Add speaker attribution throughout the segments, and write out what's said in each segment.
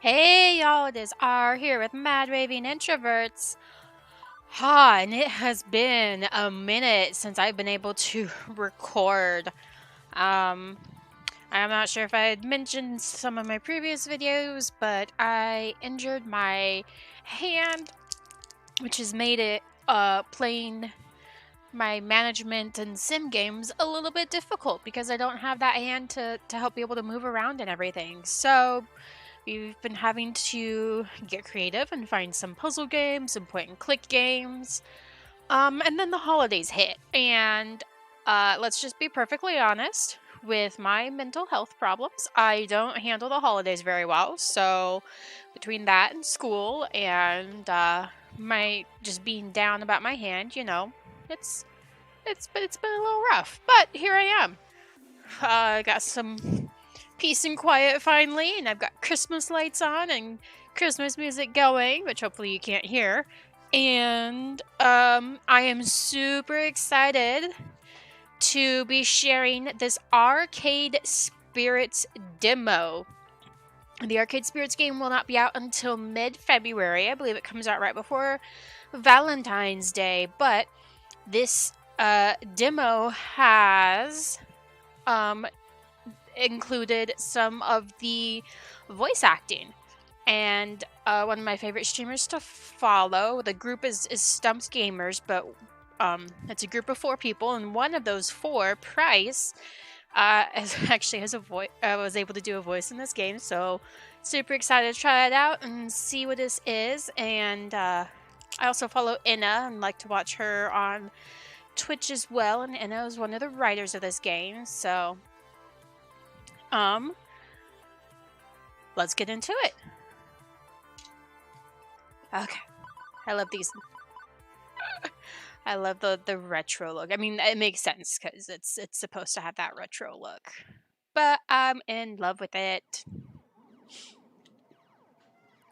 Speaker 1: Hey y'all, it is R here with MadRavingIntrovert. And it has been a minute since I've been able to record. Um, I'm not sure if I had mentioned some of my previous videos, but I injured my hand, which has made it playing my management and sim games a little bit difficult because I don't have that hand to help be able to move around and everything. So we've been having to get creative and find some puzzle games, some point and click games. And then the holidays hit, and let's just be perfectly honest. With my mental health problems, I don't handle the holidays very well. So, between that and school, and my just being down about my hand, it's it's been a little rough. But here I am. I got some peace and quiet finally, and I've got Christmas lights on and Christmas music going, which hopefully you can't hear. And I am super excited to be sharing this Arcade Spirits demo. The Arcade Spirits game will not be out until mid-February. I believe it comes out right before Valentine's Day, but this demo has included some of the voice acting. And one of my favorite streamers to follow, the group is Stumps Gamers, but it's a group of 4 people, and one of those 4, Price, actually has a voice. Was able to do a voice in this game, so super excited to try it out and see what this is. And I also follow Inna and like to watch her on Twitch as well. And Inna is one of the writers of this game, so let's get into it. Okay. I love these. I love the retro look. I mean, it makes sense because it's supposed to have that retro look. But I'm in love with it.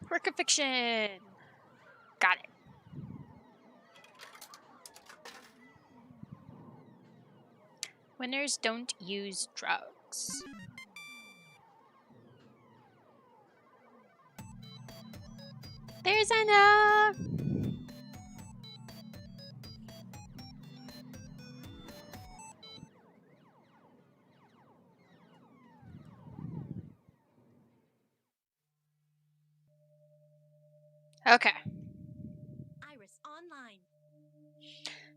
Speaker 1: Work of fiction. Got it. Winners don't use drugs. There's Anna! Okay.
Speaker 2: Iris online.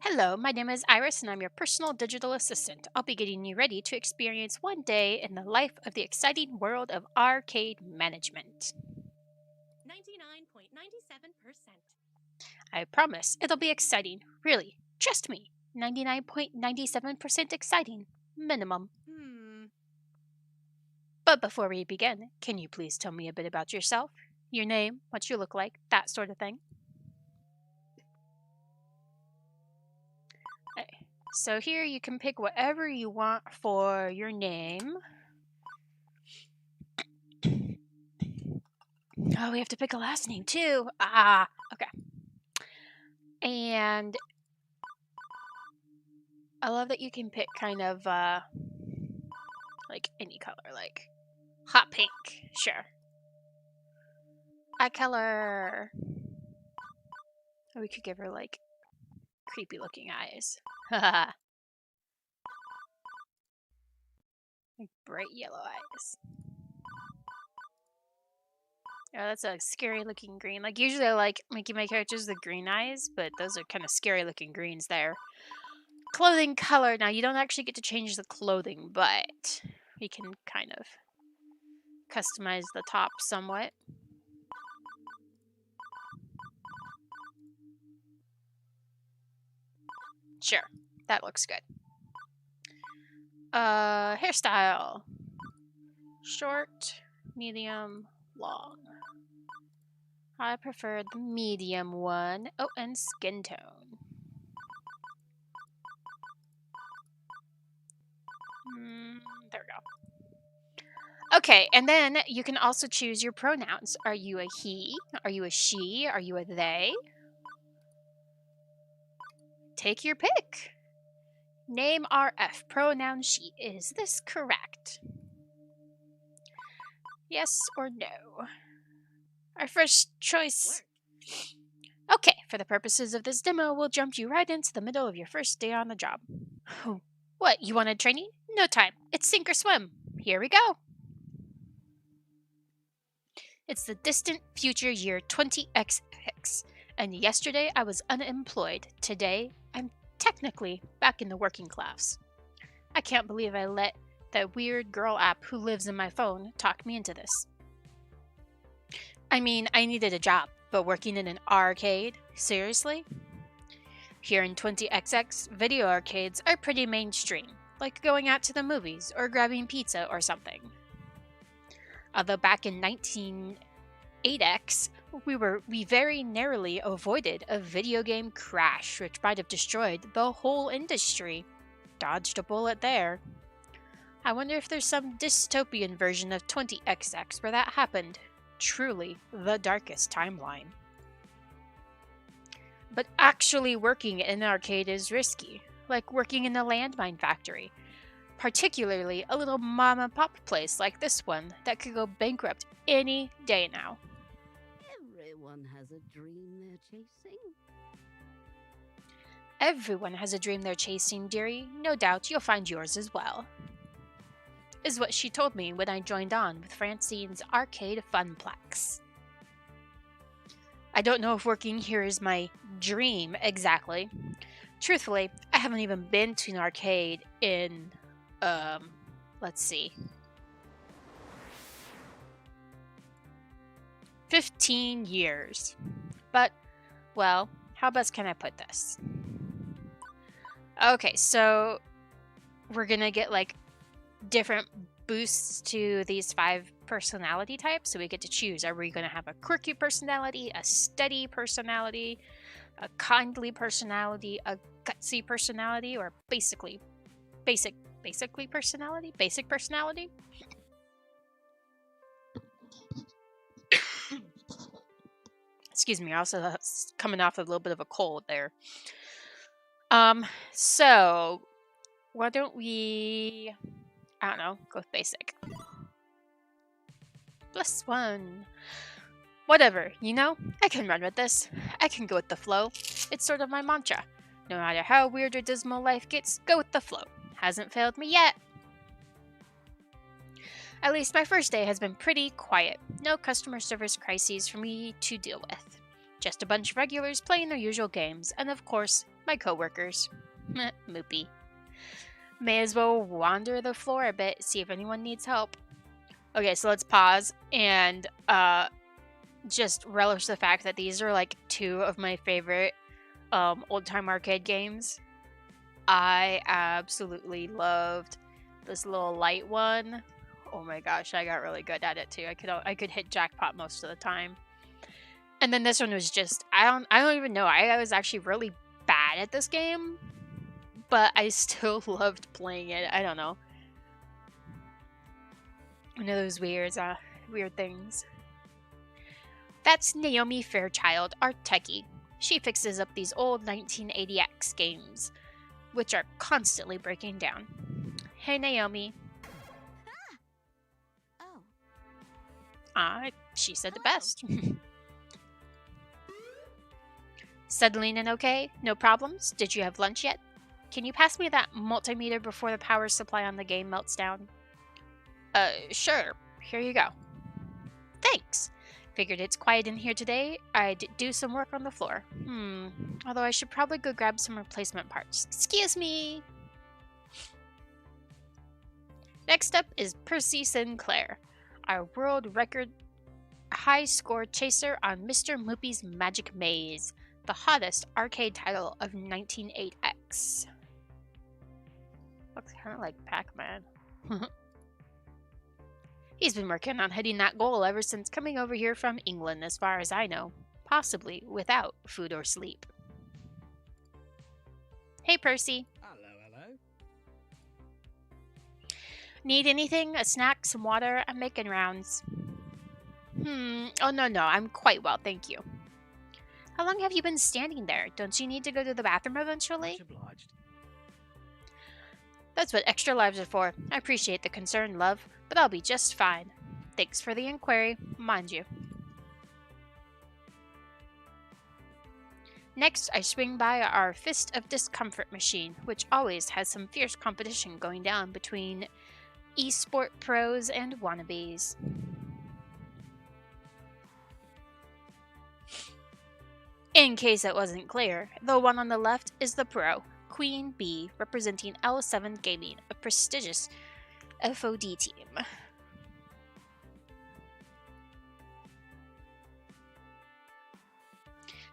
Speaker 1: Hello, my name is Iris and I'm your personal digital assistant. I'll be getting you ready to experience one day in the life of the exciting world of arcade management.
Speaker 2: 99.97%.
Speaker 1: I promise it'll be exciting. Really, trust me. 99.97% exciting. Minimum. But before we begin, can you please tell me a bit about yourself? Your name, what you look like, that sort of thing. Okay. So here you can pick whatever you want for your name. Oh, we have to pick a last name too. Okay. And I love that you can pick kind of like any color, like hot pink. Sure. Eye color. Or we could give her like creepy looking eyes. Like bright yellow eyes. Oh, that's a scary looking green. Like usually I like making my characters the green eyes, but those are kind of scary looking greens there. Clothing color. Now you don't actually get to change the clothing, but we can kind of customize the top somewhat. Sure, that looks good. Hairstyle. Short, medium, long. I prefer the medium one. Oh, and skin tone. There we go. Okay, and then you can also choose your pronouns. Are you a he? Are you a she? Are you a they? Take your pick. Name RF, pronoun she. Is this correct? Yes or no? our first choice. Okay, for the purposes of this demo, we'll jump you right into the middle of your first day on the job. What, you wanted training? No time. It's sink or swim. Here we go. It's the distant future year 20XX, and yesterday I was unemployed. Today, I'm technically back in the working class. I can't believe I let that weird girl app who lives in my phone talk me into this. I mean, I needed a job, but working in an arcade? Seriously? Here in 20XX, video arcades are pretty mainstream, like going out to the movies or grabbing pizza or something. Although back in 1908X, we very narrowly avoided a video game crash which might have destroyed the whole industry. Dodged a bullet there. I wonder if there's some dystopian version of 20XX where that happened. Truly the darkest timeline. But actually working in an arcade is risky, like working in a landmine factory. Particularly a little mom and pop place like this one that could go bankrupt any day now.
Speaker 3: Everyone has a dream they're chasing.
Speaker 1: Everyone has a dream they're chasing, dearie. No doubt you'll find yours as well. Is what she told me when I joined on with Francine's arcade Funplex. I don't know if working here is my dream exactly. Truthfully, I haven't even been to an arcade in, let's see, 15 years. But, well, how best can I put this? Okay, so we're gonna get like different boosts to these 5 personality types, so we get to choose. Are we going to have a quirky personality, a steady personality, a kindly personality, a gutsy personality, or basic personality? Basic personality? Excuse me, I also coming off a little bit of a cold there. So why don't we, I don't know, go with basic. +1. Whatever, you know? I can run with this. I can go with the flow. It's sort of my mantra. No matter how weird or dismal life gets, go with the flow. Hasn't failed me yet. At least my first day has been pretty quiet. No customer service crises for me to deal with. Just a bunch of regulars playing their usual games, and of course, my coworkers. Moopy. May as well wander the floor a bit, see if anyone needs help. Okay, so let's pause and just relish the fact that these are like 2 of my favorite old-time arcade games. I absolutely loved this little light one. Oh my gosh, I got really good at it too. I could hit jackpot most of the time. And then this one was just, I don't even know. I was actually really bad at this game, but I still loved playing it. I don't know. One of those weird things. That's Naomi Fairchild, our techie. She fixes up these old 1980X games, which are constantly breaking down. Hey, Naomi.
Speaker 2: Oh.
Speaker 1: She said the
Speaker 2: Hello.
Speaker 1: best. Settling in okay? No problems? Did you have lunch yet? Can you pass me that multimeter before the power supply on the game melts down? Sure. Here you go. Thanks. Figured it's quiet in here today. I'd do some work on the floor. Although I should probably go grab some replacement parts. Excuse me. Next up is Percy Sinclair, our world record high score chaser on Mr. Moopy's Magic Maze, the hottest arcade title of 1908X. Looks kind of like Pac-Man. He's been working on hitting that goal ever since coming over here from England, as far as I know. Possibly without food or sleep. Hey, Percy.
Speaker 3: Hello.
Speaker 1: Need anything? A snack? Some water? I'm making rounds. Oh, no. I'm quite well, thank you. How long have you been standing there? Don't you need to go to the bathroom eventually?
Speaker 3: Much obliged.
Speaker 1: That's what extra lives are for. I appreciate the concern, love, but I'll be just fine. Thanks for the inquiry, mind you. Next, I swing by our Fist of Discomfort machine, which always has some fierce competition going down between esport pros and wannabes. In case it wasn't clear, the one on the left is the pro, Queen Bee, representing L7 Gaming, a prestigious FOD team.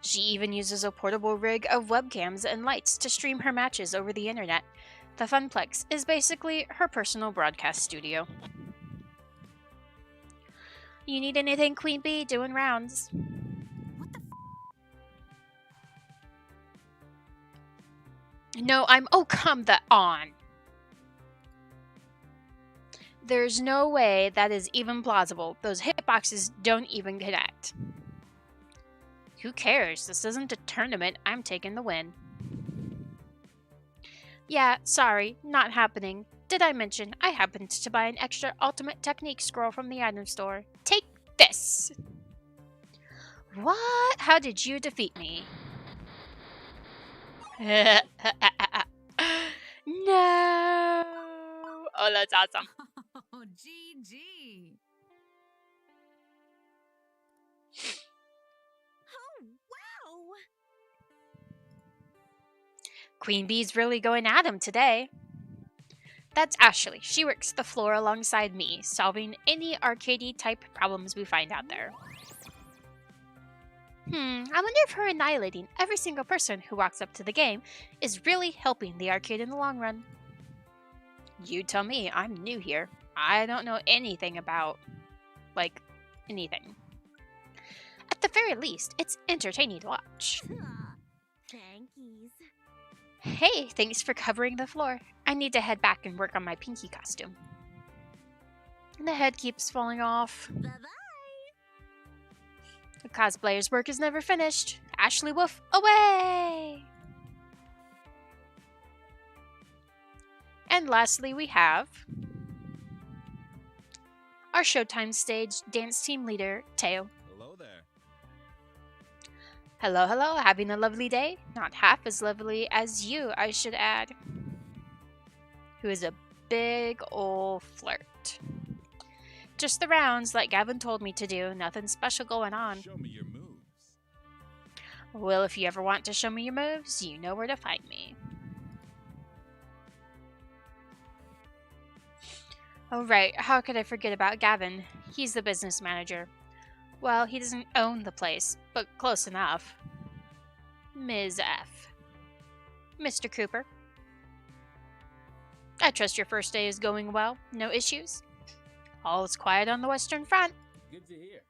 Speaker 1: She even uses a portable rig of webcams and lights to stream her matches over the internet. The Funplex is basically her personal broadcast studio. You need anything, Queen Bee? Doing rounds.
Speaker 2: What the
Speaker 1: No, oh, come the on. There's no way that is even plausible. Those hitboxes don't even connect. Who cares? This isn't a tournament. I'm taking the win. Yeah, sorry, not happening. Did I mention I happened to buy an extra ultimate technique scroll from the item store? Take this! What? How did you defeat me? No! Oh, that's awesome.
Speaker 2: Oh, GG. Oh, wow.
Speaker 1: Queen Bee's really going at him today. That's Ashley. She works the floor alongside me, solving any arcadey type problems we find out there. I wonder if her annihilating every single person who walks up to the game is really helping the arcade in the long run. You tell me, I'm new here. I don't know anything about, anything. At the very least, it's entertaining to watch.
Speaker 2: Thankies.
Speaker 1: Hey, thanks for covering the floor. I need to head back and work on my Pinky costume. And the head keeps falling off.
Speaker 2: Bye-bye.
Speaker 1: The cosplayer's work is never finished. Ashley Wolf, away! And lastly, we have our Showtime stage dance team leader, Teo.
Speaker 4: Hello there.
Speaker 1: Hello, hello, having a lovely day? Not half as lovely as you, I should add. Who is a big ol' flirt. Just the rounds like Gavin told me to do, nothing special going on.
Speaker 4: Show me your moves.
Speaker 1: Well, if you ever want to show me your moves, you know where to find me. Oh right, how could I forget about Gavin? He's the business manager. Well, he doesn't own the place, but close enough. Ms. F. Mr. Cooper. I trust your first day is going well. No issues? All is quiet on the Western Front.
Speaker 4: Good to hear.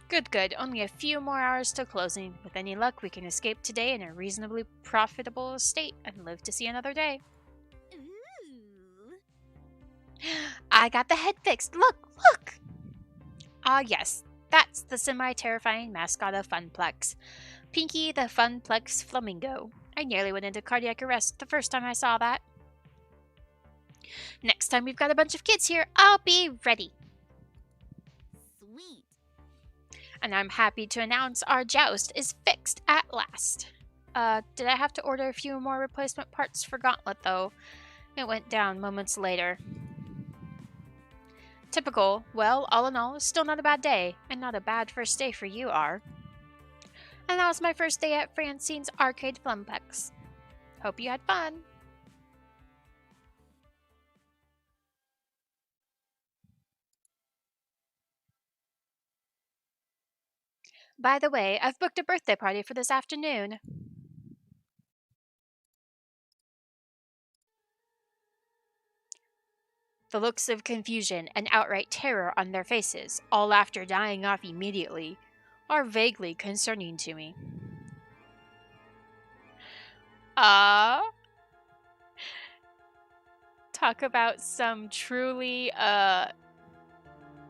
Speaker 1: Good, good. Only a few more hours till closing. With any luck, we can escape today in a reasonably profitable state and live to see another day.
Speaker 2: Ooh.
Speaker 1: I got the head fixed. Look, look! Ah, yes. That's the semi-terrifying mascot of Funplex. Pinky the Funplex Flamingo. I nearly went into cardiac arrest the first time I saw that. Next time we've got a bunch of kids here, I'll be ready.
Speaker 2: Sweet.
Speaker 1: And I'm happy to announce our joust is fixed at last. Did I have to order a few more replacement parts for Gauntlet, though? It went down moments later. Typical. Well, all in all, still not a bad day, and not a bad first day for you, R. And that was my first day at Francine's Arcade Funplex. Hope you had fun. By the way, I've booked a birthday party for this afternoon. The looks of confusion and outright terror on their faces, all after dying off immediately, are vaguely concerning to me. Talk about some truly,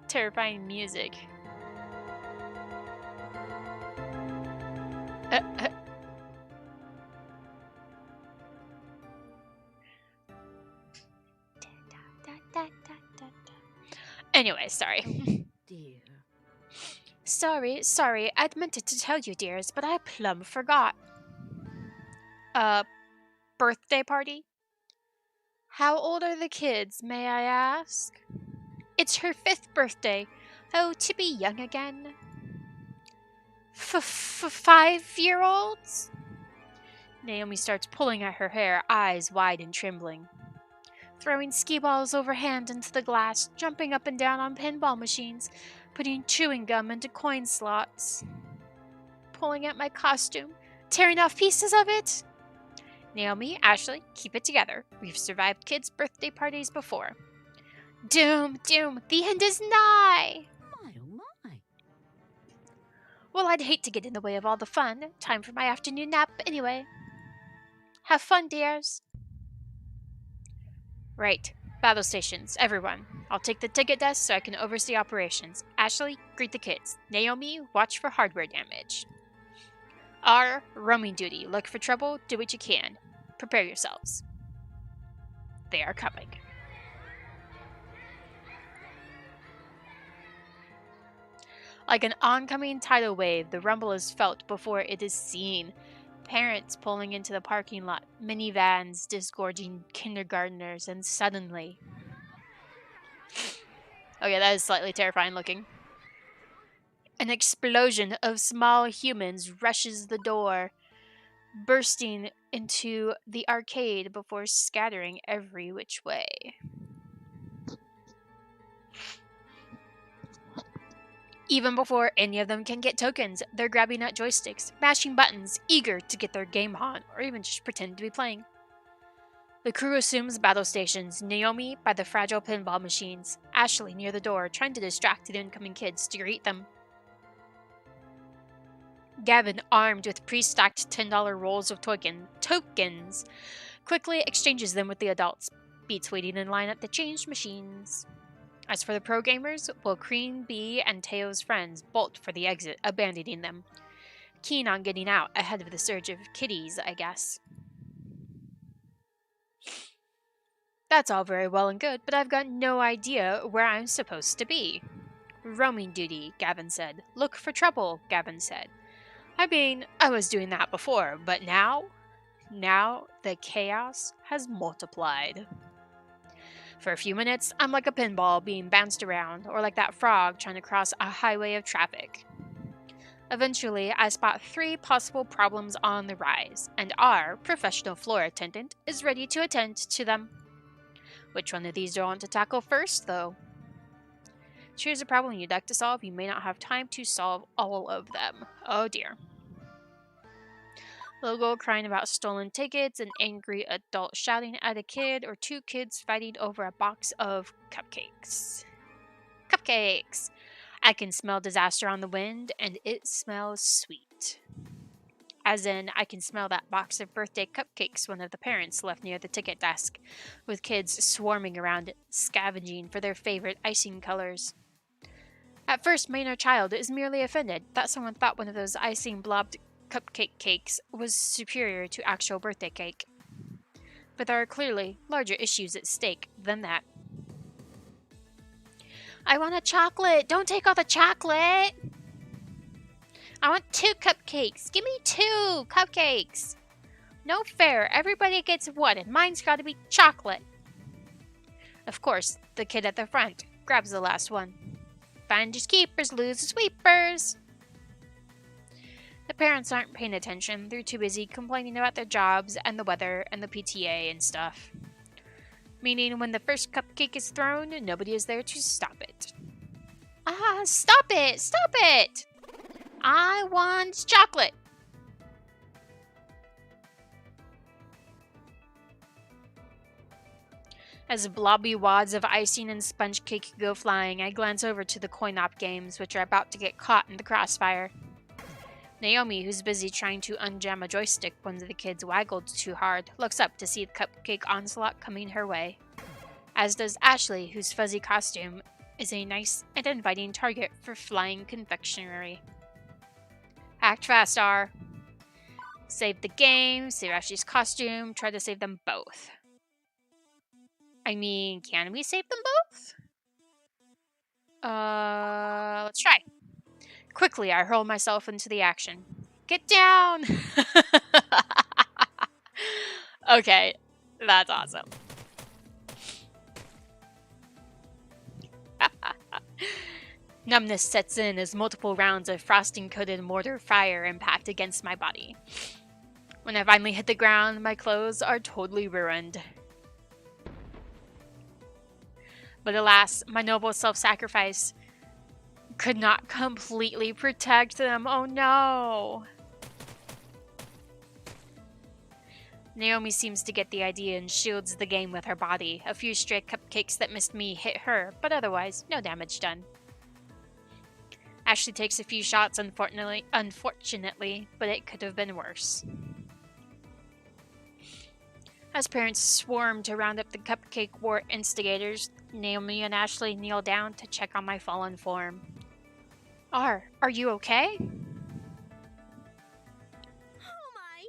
Speaker 1: terrifying music. Anyway, sorry.
Speaker 3: Dear.
Speaker 1: Sorry, I'd meant to tell you, dears, but I plumb forgot. Birthday party? How old are the kids, may I ask? It's her 5th birthday. Oh, to be young again. 5-year-olds? Naomi starts pulling at her hair, eyes wide and trembling. Throwing skee balls overhand into the glass, jumping up and down on pinball machines, putting chewing gum into coin slots. Pulling at my costume, tearing off pieces of it. Naomi, Ashley, keep it together. We've survived kids' birthday parties before. Doom, the end is nigh!
Speaker 3: My oh my.
Speaker 1: Well, I'd hate to get in the way of all the fun. Time for my afternoon nap anyway. Have fun, dears. Right. Battle stations, everyone. I'll take the ticket desk so I can oversee operations. Ashley, greet the kids. Naomi, watch for hardware damage. R, roaming duty. Look for trouble, do what you can. Prepare yourselves. They are coming. Like an oncoming tidal wave, the rumble is felt before it is seen. Parents pulling into the parking lot, minivans disgorging kindergartners, and suddenly... Okay, that is slightly terrifying looking. An explosion of small humans rushes the door, bursting into the arcade before scattering every which way. Even before any of them can get tokens, they're grabbing at joysticks, mashing buttons, eager to get their game on, or even just pretend to be playing. The crew assumes battle stations, Naomi by the fragile pinball machines, Ashley near the door, trying to distract the incoming kids to greet them. Gavin, armed with pre-stacked $10 rolls of tokens, quickly exchanges them with the adults, beats waiting in line at the change machines. As for the pro gamers, well, Cream, Bee, and Teo's friends bolt for the exit, abandoning them. Keen on getting out ahead of the surge of kiddies, I guess. That's all very well and good, but I've got no idea where I'm supposed to be. Roaming duty, Gavin said. Look for trouble, Gavin said. I mean, I was doing that before, but now? Now the chaos has multiplied. For a few minutes, I'm like a pinball being bounced around, or like that frog trying to cross a highway of traffic. Eventually, I spot 3 possible problems on the rise, and our professional floor attendant is ready to attend to them. Which one of these do I want to tackle first, though? Choose a problem you'd like to solve. You may not have time to solve all of them. Oh dear. Logo crying about stolen tickets, an angry adult shouting at a kid, or 2 kids fighting over a box of cupcakes. Cupcakes! I can smell disaster on the wind, and it smells sweet. As in, I can smell that box of birthday cupcakes one of the parents left near the ticket desk, with kids swarming around it, scavenging for their favorite icing colors. At first, my inner child is merely offended that someone thought one of those icing blobbed cupcake cakes was superior to actual birthday cake. But there are clearly larger issues at stake than that. I want a chocolate! Don't take all the chocolate! I want 2 cupcakes! Give me 2 cupcakes! No fair, everybody gets 1 and mine's gotta be chocolate! Of course, the kid at the front grabs the last one. Finders keepers, losers sweepers! The parents aren't paying attention. They're too busy complaining about their jobs and the weather and the PTA and stuff. Meaning when the first cupcake is thrown, nobody is there to stop it. Stop it! Stop it! I want chocolate! As blobby wads of icing and sponge cake go flying, I glance over to the coin-op games, which are about to get caught in the crossfire. Naomi, who's busy trying to unjam a joystick when the kids waggled too hard, looks up to see the cupcake onslaught coming her way. As does Ashley, whose fuzzy costume is a nice and inviting target for flying confectionery. Act fast, R. Save the game, save Ashley's costume, try to save them both. I mean, can we save them both? Let's try. Quickly, I hurl myself into the action. Get down! Okay, that's awesome. Numbness sets in as multiple rounds of frosting-coated mortar fire impact against my body. When I finally hit the ground, my clothes are totally ruined. But alas, my noble self-sacrifice could not completely protect them. Oh no! Naomi seems to get the idea and shields the game with her body. A few stray cupcakes that missed me hit her, but otherwise, no damage done. Ashley takes a few shots, unfortunately, but it could have been worse. As parents swarm to round up the cupcake war instigators, Naomi and Ashley kneel down to check on my fallen form. Are you okay?
Speaker 2: Oh my!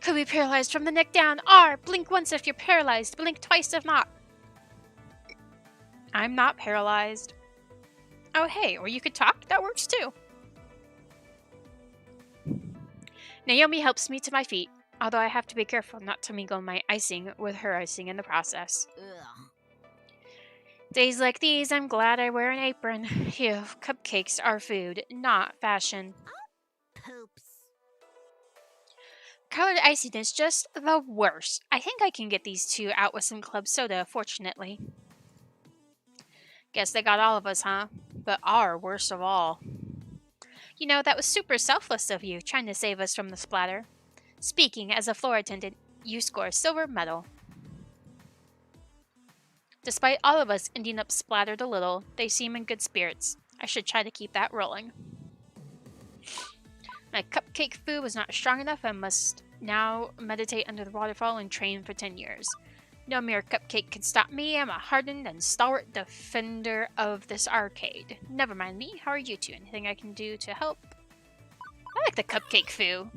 Speaker 1: Could be paralyzed from the neck down. Blink once if you're paralyzed. Blink twice if not. I'm not paralyzed. Oh hey, or you could talk. That works too. Naomi helps me to my feet, although I have to be careful not to mingle my icing with her icing in the process.
Speaker 2: Ugh.
Speaker 1: Days like these, I'm glad I wear an apron. Phew, cupcakes are food, not fashion.
Speaker 2: Poops.
Speaker 1: Colored icing is just the worst. I think I can get these two out with some club soda, fortunately. Guess they got all of us, huh? But our worst of all. You know, that was super selfless of you, trying to save us from the splatter. Speaking as a floor attendant, you score a silver medal. Despite all of us ending up splattered a little, they seem in good spirits. I should try to keep that rolling. My cupcake foo was not strong enough. I must now meditate under the waterfall and train for 10 years. No mere cupcake can stop me. I'm a hardened and stalwart defender of this arcade. Never mind me. How are you two? Anything I can do to help? I like the cupcake foo.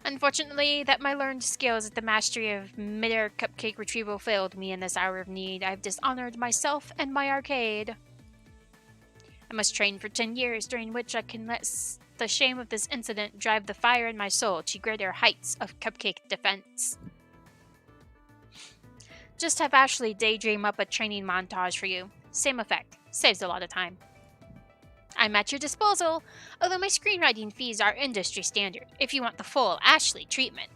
Speaker 1: Unfortunately, that my learned skills at the mastery of mid-air cupcake retrieval failed me in this hour of need. I've dishonored myself and my arcade. I must train for 10 years, during which I can let the shame of this incident drive the fire in my soul to greater heights of cupcake defense. Just have Ashley daydream up a training montage for you. Same effect. Saves a lot of time. I'm at your disposal, although my screenwriting fees are industry standard, if you want the full Ashley treatment.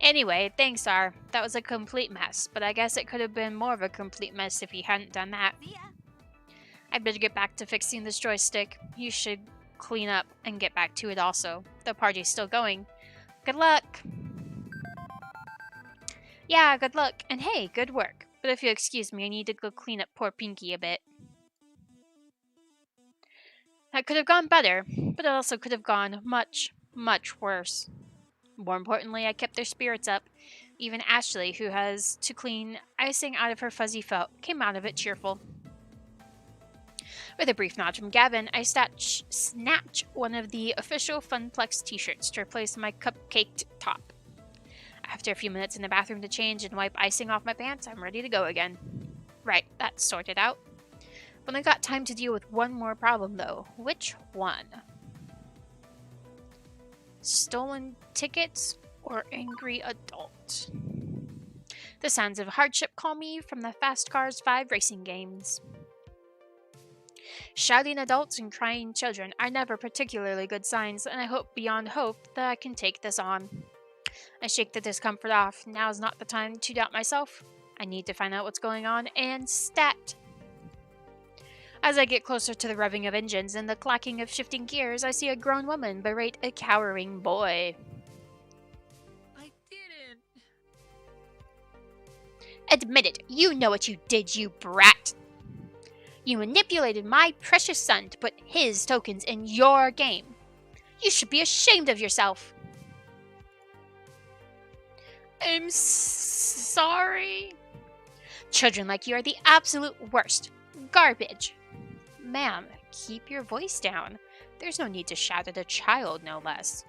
Speaker 1: Anyway, thanks, R. That was a complete mess, but I guess it could have been more of a complete mess if you hadn't done that.
Speaker 2: See ya.
Speaker 1: I'd better get back to fixing this joystick. You should clean up and get back to it also. The party's still going. Good luck! Yeah, good luck, and hey, good work. But if you'll excuse me, I need to go clean up poor Pinky a bit. That could have gone better, but it also could have gone much, much worse. More importantly, I kept their spirits up. Even Ashley, who has to clean icing out of her fuzzy felt, came out of it cheerful. With a brief nod from Gavin, I snatch one of the official Funplex t-shirts to replace my cupcaked top. After a few minutes in the bathroom to change and wipe icing off my pants, I'm ready to go again. Right, that's sorted out. But I got time to deal with one more problem, though. Which one? Stolen tickets or angry adult? The sounds of hardship call me from the Fast Cars 5 racing games. Shouting adults and crying children are never particularly good signs, and I hope beyond hope that I can take this on. I shake the discomfort off. Now's not the time to doubt myself. I need to find out what's going on and stat. As I get closer to the revving of engines and the clacking of shifting gears, I see a grown woman berate a cowering boy.
Speaker 4: I didn't.
Speaker 1: Admit it, you know what you did, you brat. You manipulated my precious son to put his tokens in your game. You should be ashamed of yourself. I'm sorry. Children like you are the absolute worst. Garbage. Ma'am, keep your voice down. There's no need to shout at a child, no less.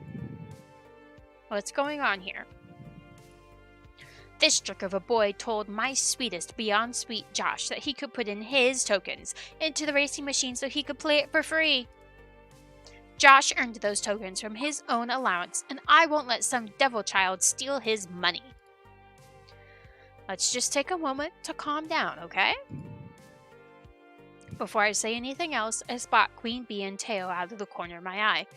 Speaker 1: What's going on here? This jerk of a boy told my sweetest beyond sweet Josh that he could put in his tokens into the racing machine so he could play it for free. Josh earned those tokens from his own allowance, and I won't let some devil child steal his money. Let's just take a moment to calm down, okay? Before I say anything else, I spot Queen Bee and Teo out of the corner of my eye.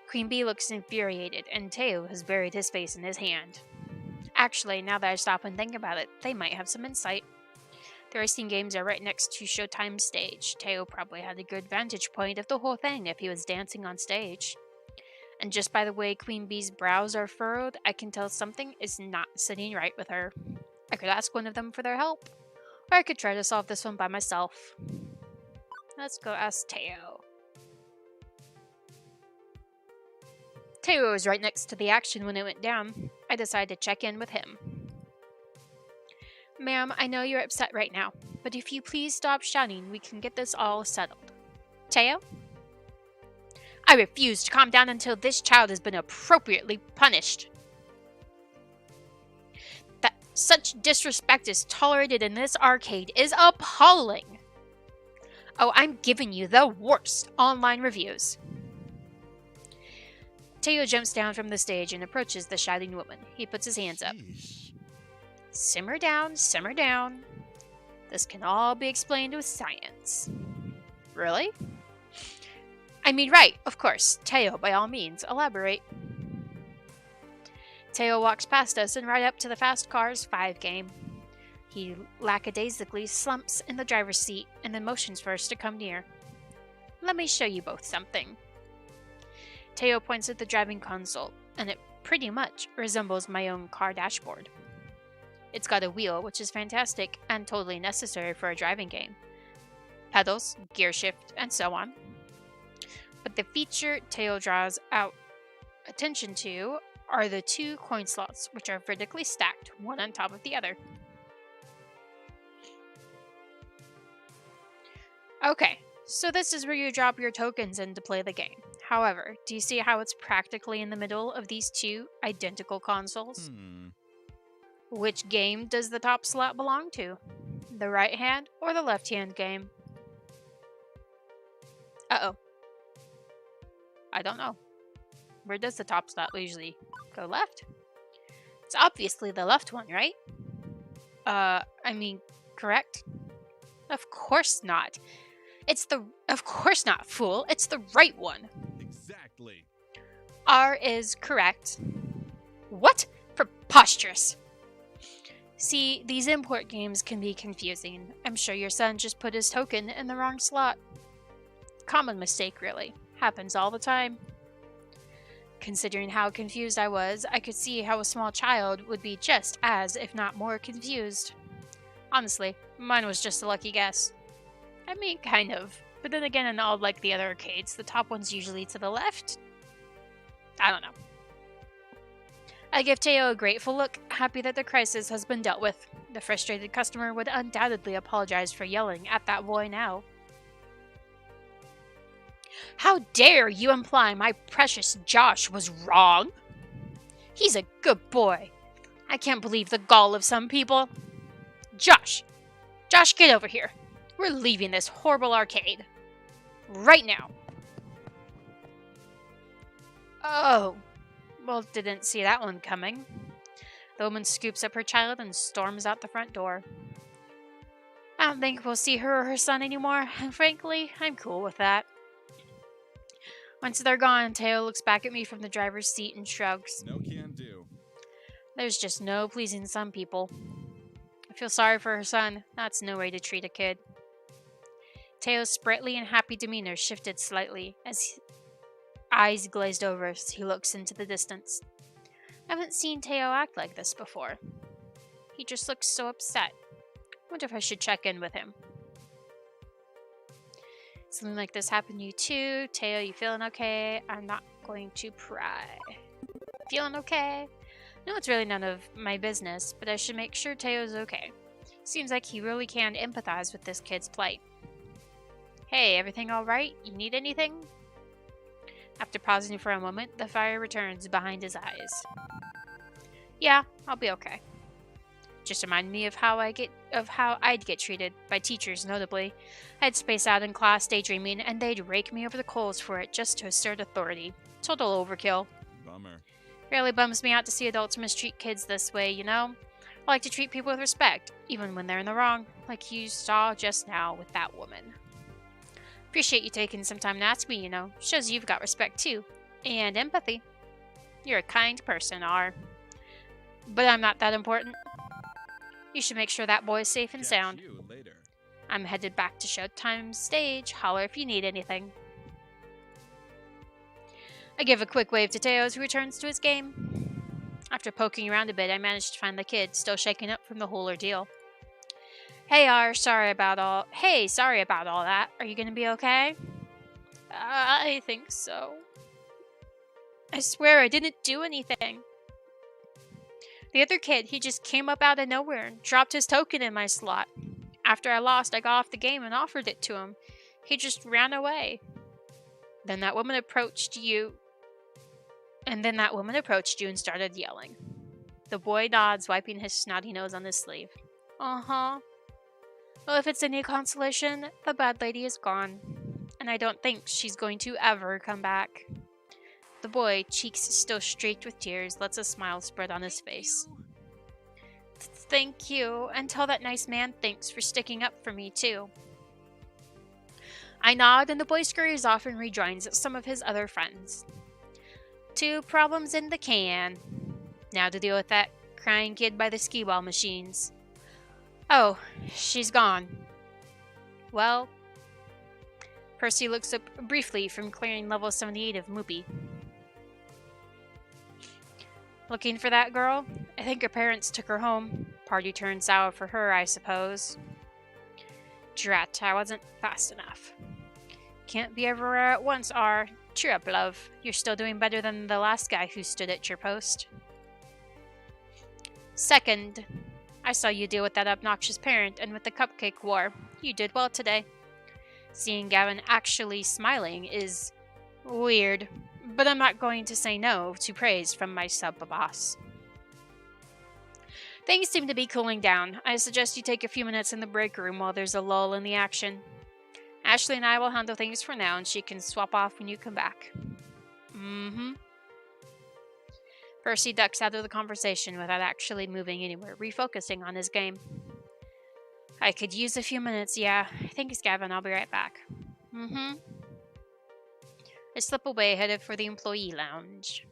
Speaker 1: Queen Bee looks infuriated, and Teo has buried his face in his hand. Actually, now that I stop and think about it, they might have some insight. The racing games are right next to Showtime's stage. Teo probably had a good vantage point of the whole thing if he was dancing on stage. And just by the way Queen Bee's brows are furrowed, I can tell something is not sitting right with her. I could ask one of them for their help, or I could try to solve this one by myself. Let's go ask Teo. Teo was right next to the action when it went down. I decided to check in with him. Ma'am, I know you're upset right now, but if you please stop shouting, we can get this all settled. Teo? I refuse to calm down until this child has been appropriately punished. That such disrespect is tolerated in this arcade is appalling. Oh, I'm giving you the worst online reviews. Teo jumps down from the stage and approaches the shouting woman. He puts his hands up. Simmer down, simmer down. This can all be explained with science. Really? I mean, right, of course. Teo, by all means, elaborate. Teo walks past us and right up to the Fast Cars 5 game. He lackadaisically slumps in the driver's seat and then motions for us to come near. Let me show you both something. Teo points at the driving console, and it pretty much resembles my own car dashboard. It's got a wheel, which is fantastic and totally necessary for a driving game. Pedals, gear shift, and so on. But the feature Teo draws out attention to are the 2 coin slots, which are vertically stacked, one on top of the other. Okay, so this is where you drop your tokens in to play the game. However, do you see how it's practically in the middle of these 2 identical consoles? Which game does the top slot belong to? The right hand or the left hand game? Uh-oh. I don't know. Where does the top slot usually go? Left? It's obviously the left one, right? I mean, correct? Of course not. Of course not, fool. It's the right one.
Speaker 5: Exactly.
Speaker 1: R is correct. What? Preposterous. See, these import games can be confusing. I'm sure your son just put his token in the wrong slot. Common mistake, really. Happens all the time. Considering how confused I was, I could see how a small child would be just as, if not more, confused. Honestly, mine was just a lucky guess. I mean, kind of. But then again, in all like the other arcades, the top one's usually to the left. I don't know. I give Teo a grateful look, happy that the crisis has been dealt with. The frustrated customer would undoubtedly apologize for yelling at that boy now. How dare you imply my precious Josh was wrong? He's a good boy. I can't believe the gall of some people. Josh! Josh, get over here. We're leaving this horrible arcade. Right now. Oh. Well, didn't see that one coming. The woman scoops up her child and storms out the front door. I don't think we'll see her or her son anymore, and frankly, I'm cool with that. Once they're gone, Teo looks back at me from the driver's seat and shrugs.
Speaker 5: No can do.
Speaker 1: There's just no pleasing some people. I feel sorry for her son. That's no way to treat a kid. Teo's sprightly and happy demeanor shifted slightly as his eyes glazed over as he looks into the distance. I haven't seen Teo act like this before. He just looks so upset. Wonder if I should check in with him. Something like this happened to you too. Teo, you feeling okay? I'm not going to pry. Feeling okay? No, it's really none of my business, but I should make sure Teo's okay. Seems like he really can empathize with this kid's plight. Hey, everything alright? You need anything? After pausing for a moment, the fire returns behind his eyes. Yeah, I'll be okay. Just reminded me of how I'd get treated, by teachers notably. I'd space out in class daydreaming, and they'd rake me over the coals for it just to assert authority. Total overkill.
Speaker 5: Bummer.
Speaker 1: Really bums me out to see adults mistreat kids this way, you know? I like to treat people with respect, even when they're in the wrong, like you saw just now with that woman. Appreciate you taking some time to ask me, you know. Shows you've got respect too. And empathy. You're a kind person, R. But I'm not that important. You should make sure that boy's safe and
Speaker 5: Catch
Speaker 1: sound.
Speaker 5: you later.
Speaker 1: I'm headed back to Showtime's stage. Holler if you need anything. I give a quick wave to Teos, who returns to his game. After poking around a bit, I managed to find the kid, still shaken up from the whole ordeal. Hey, R, sorry about all that. Are you gonna be okay? I think so. I swear I didn't do anything. The other kid, he just came up out of nowhere and dropped his token in my slot. After I lost, I got off the game and offered it to him. He just ran away. Then that woman approached you and started yelling. The boy nods, wiping his snotty nose on his sleeve. Uh-huh. Well, if it's any consolation, the bad lady is gone. And I don't think she's going to ever come back. The boy, cheeks still streaked with tears, lets a smile spread on his face. Thank you, and tell that nice man thanks for sticking up for me, too. I nod, and the boy scurries off and rejoins some of his other friends. 2 problems in the can. Now to deal with that crying kid by the skee-ball machines. Oh, she's gone. Well, Percy looks up briefly from clearing level 78 of Moopy. Looking for that girl? I think her parents took her home. Party turned sour for her, I suppose. Drat, I wasn't fast enough. Can't be everywhere at once, R. Cheer up, love. You're still doing better than the last guy who stood at your post. Second, I saw you deal with that obnoxious parent, and with the cupcake war. You did well today. Seeing Gavin actually smiling is weird, but I'm not going to say no to praise from my sub-boss. Things seem to be cooling down. I suggest you take a few minutes in the break room while there's a lull in the action. Ashley and I will handle things for now, and she can swap off when you come back. Mm-hmm. Percy ducks out of the conversation without actually moving anywhere, refocusing on his game. I could use a few minutes, yeah. Thanks, Gavin. I'll be right back. Mm-hmm. I slip away, headed for the employee lounge.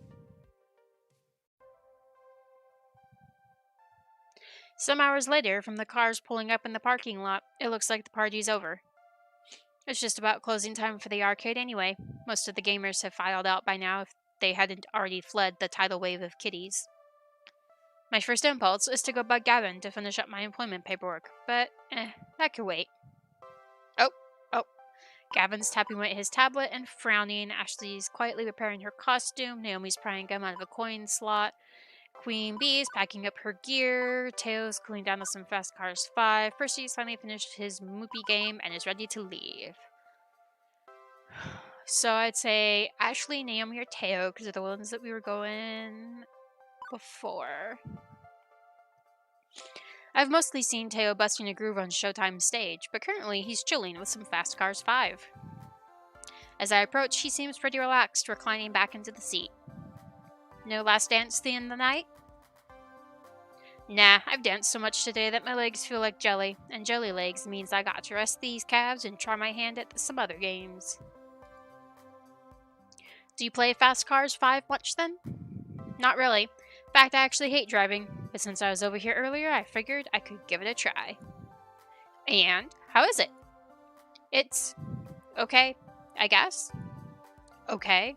Speaker 1: Some hours later, from the cars pulling up in the parking lot, it looks like the party's over. It's just about closing time for the arcade anyway. Most of the gamers have filed out by now if they hadn't already fled the tidal wave of kiddies. My first impulse is to go bug Gavin to finish up my employment paperwork, but that could wait. Oh. Gavin's tapping away at his tablet and frowning. Ashley's quietly preparing her costume. Naomi's prying gum out of a coin slot. Queen Bee's packing up her gear. Teo's cooling down with some Fast Cars 5. Percy's finally finished his Moopy game and is ready to leave. So I'd say Ashley, Naomi, or Teo, because they're the ones that we were going before. I've mostly seen Teo busting a groove on Showtime's stage, but currently he's chilling with some Fast Cars 5. As I approach, he seems pretty relaxed, reclining back into the seat. No last dance the end of the night? Nah, I've danced so much today that my legs feel like jelly, and jelly legs means I got to rest these calves and try my hand at some other games. Do you play Fast Cars 5 much then? Not really. In fact, I actually hate driving, but since I was over here earlier, I figured I could give it a try. And how is it? It's okay, I guess. Okay.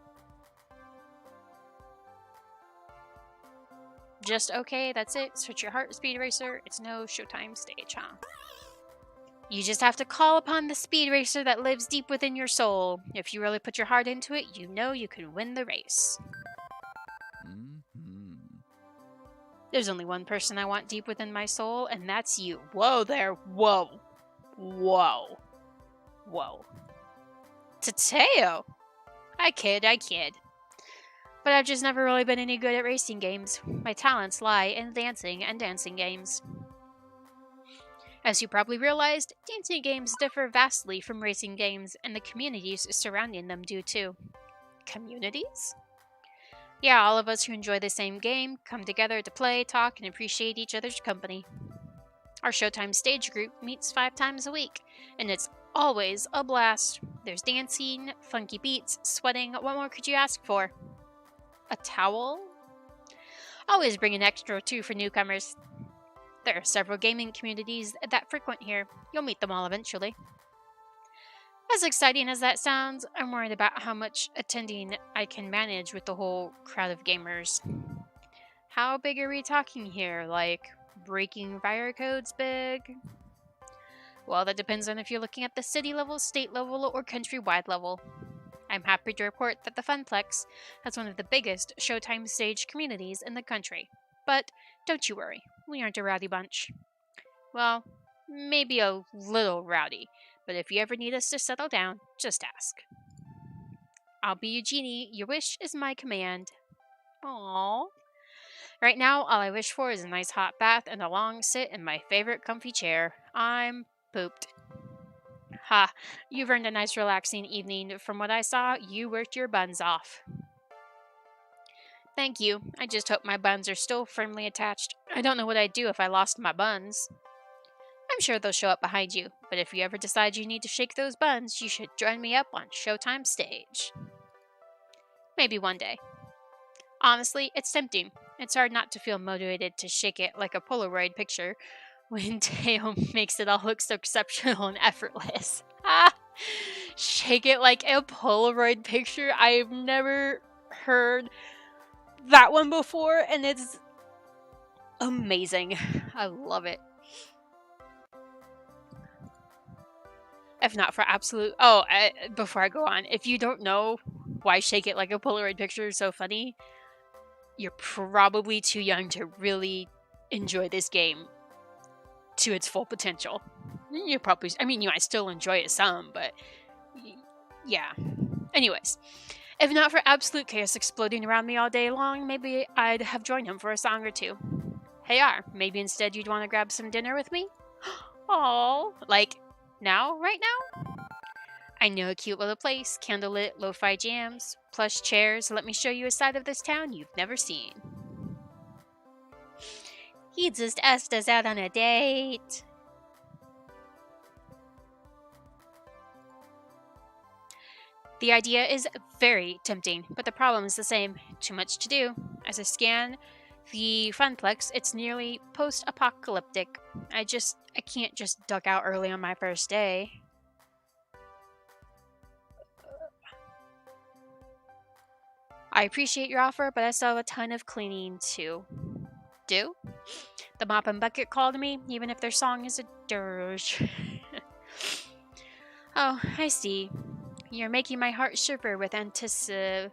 Speaker 1: Just okay, that's it. Search your heart, Speed Racer. It's no Showtime stage, huh? You just have to call upon the Speed Racer that lives deep within your soul. If you really put your heart into it, you know you can win the race. There's only one person I want deep within my soul, and that's you. Whoa there. Whoa. Whoa. Whoa. Tateo! I kid. But I've just never really been any good at racing games. My talents lie in dancing and dancing games. As you probably realized, dancing games differ vastly from racing games, and the communities surrounding them do too. Communities? Yeah, all of us who enjoy the same game come together to play, talk, and appreciate each other's company. Our Showtime stage group meets 5 times a week, and it's always a blast. There's dancing, funky beats, sweating. What more could you ask for? A towel? Always bring an extra or two for newcomers. There are several gaming communities that frequent here. You'll meet them all eventually. As exciting as that sounds, I'm worried about how much attending I can manage with the whole crowd of gamers. How big are we talking here? Like, breaking fire codes big? Well, that depends on if you're looking at the city level, state level, or countrywide level. I'm happy to report that the Funplex has one of the biggest Showtime stage communities in the country. But don't you worry, we aren't a rowdy bunch. Well, maybe a little rowdy, but if you ever need us to settle down, just ask. I'll be your genie. Your wish is my command. Aww. Right now, all I wish for is a nice hot bath and a long sit in my favorite comfy chair. I'm pooped. Ha, you've earned a nice relaxing evening. From what I saw, you worked your buns off. Thank you. I just hope my buns are still firmly attached. I don't know what I'd do if I lost my buns. I'm sure they'll show up behind you, but if you ever decide you need to shake those buns, you should join me up on Showtime stage. Maybe one day. Honestly, it's tempting. It's hard not to feel motivated to shake it like a Polaroid picture when Teo makes it all look so exceptional and effortless. Ah! Shake it like a Polaroid picture? I've never heard that one before, and it's amazing. I love it. If not for absolute... before I go on, if you don't know why Shake It Like a Polaroid picture is so funny, you're probably too young to really enjoy this game to its full potential. You probably... I mean, you might still enjoy it some, but... yeah. Anyways, if not for absolute chaos exploding around me all day long, maybe I'd have joined him for a song or two. Hey R, maybe instead you'd want to grab some dinner with me? Aww, like... now? Right now? I know a cute little place, candlelit, lo-fi jams, plush chairs. Let me show you a side of this town you've never seen. He just asked us out on a date. The idea is very tempting, but the problem is the same. Too much to do. As I scan the Funplex, it's nearly post-apocalyptic. I can't just duck out early on my first day. I appreciate your offer, but I still have a ton of cleaning to do. The mop and bucket called me, even if their song is a dirge. Oh, I see. You're making my heart shiver with anticipation.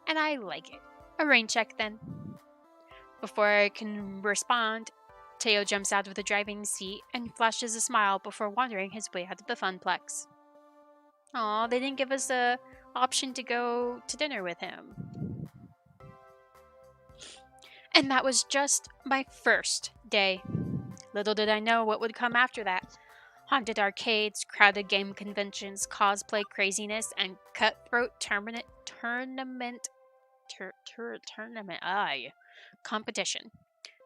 Speaker 1: And I like it. A rain check, then. Before I can respond, Teo jumps out of the driving seat and flashes a smile before wandering his way out of the Funplex. Aw, they didn't give us a option to go to dinner with him. And that was just my first day. Little did I know what would come after that. Haunted arcades, crowded game conventions, cosplay craziness, and cutthroat tournament competition.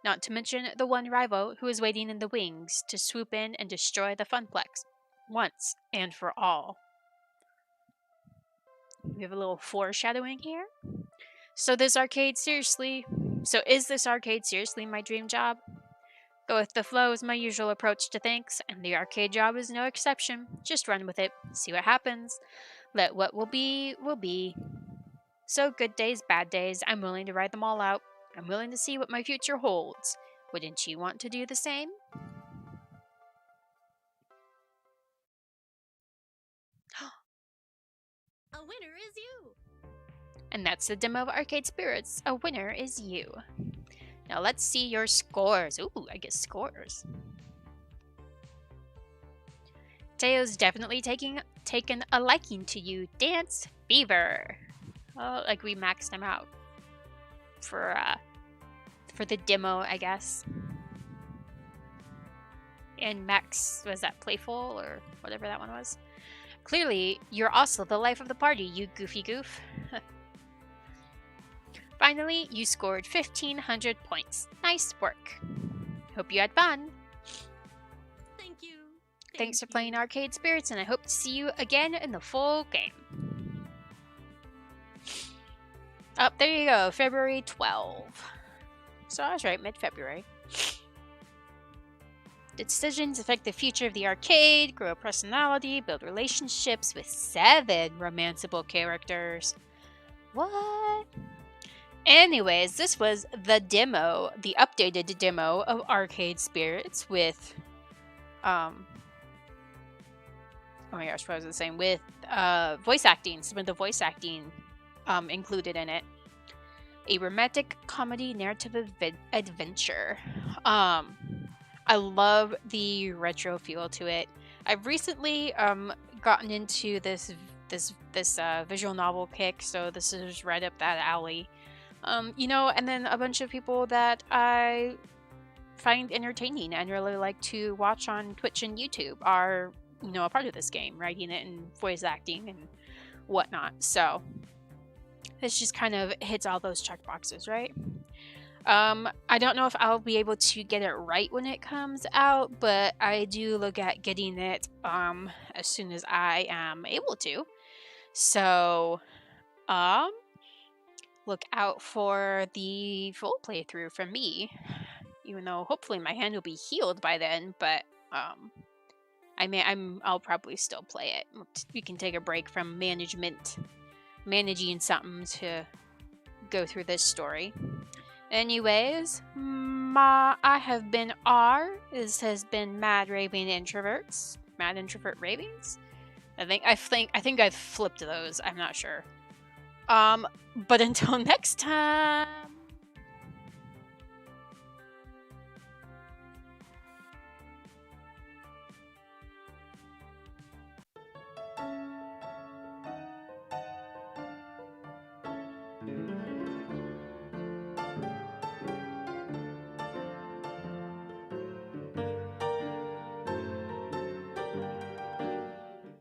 Speaker 1: Not to mention the one rival who is waiting in the wings to swoop in and destroy the Funplex once and for all. We have a little foreshadowing here. So is this arcade seriously my dream job? Go with the flow is my usual approach to things, and the arcade job is no exception. Just run with it, see what happens. Let what will be, will be. So good days, bad days, I'm willing to ride them all out. I'm willing to see what my future holds. Wouldn't you want to do the same?
Speaker 2: A winner is you.
Speaker 1: And that's the demo of Arcade Spirits. A winner is you. Now let's see your scores. Ooh, I get scores. Teo's definitely taken a liking to you. Dance Fever. Oh, like we maxed him out for the demo, I guess. And Max, was that Playful or whatever that one was? Clearly, you're also the life of the party, you goofy goof. Finally, you scored 1,500 points. Nice work. Hope you had fun.
Speaker 2: Thank you.
Speaker 1: Thanks for
Speaker 2: Thank
Speaker 1: playing
Speaker 2: you.
Speaker 1: Arcade Spirits, and I hope to see you again in the full game. Oh, there you go, February 12. So I was right, mid-February. The decisions affect the future of the arcade, grow personality, build relationships with 7 romanceable characters. What? Anyways, this was the demo, the updated demo of Arcade Spirits with, oh my gosh, what was I saying? With voice acting, some of the voice acting included in it. A romantic comedy narrative adventure. I love the retro feel to it. I've recently gotten into this visual novel kick, so this is right up that alley. You know, and then a bunch of people that I find entertaining and really like to watch on Twitch and YouTube are, you know, a part of this game, writing it and voice acting and whatnot. So this just kind of hits all those check boxes, right? I don't know if I'll be able to get it right when it comes out, but I do look at getting it as soon as I am able to. So look out for the full playthrough from me. Even though hopefully my hand will be healed by then, but I'll probably still play it. We can take a break from managing something to go through this story. Anyways, I have been R. This has been Mad Raving Introverts. Mad Introvert Ravings? I think I've flipped those. I'm not sure. But until next time.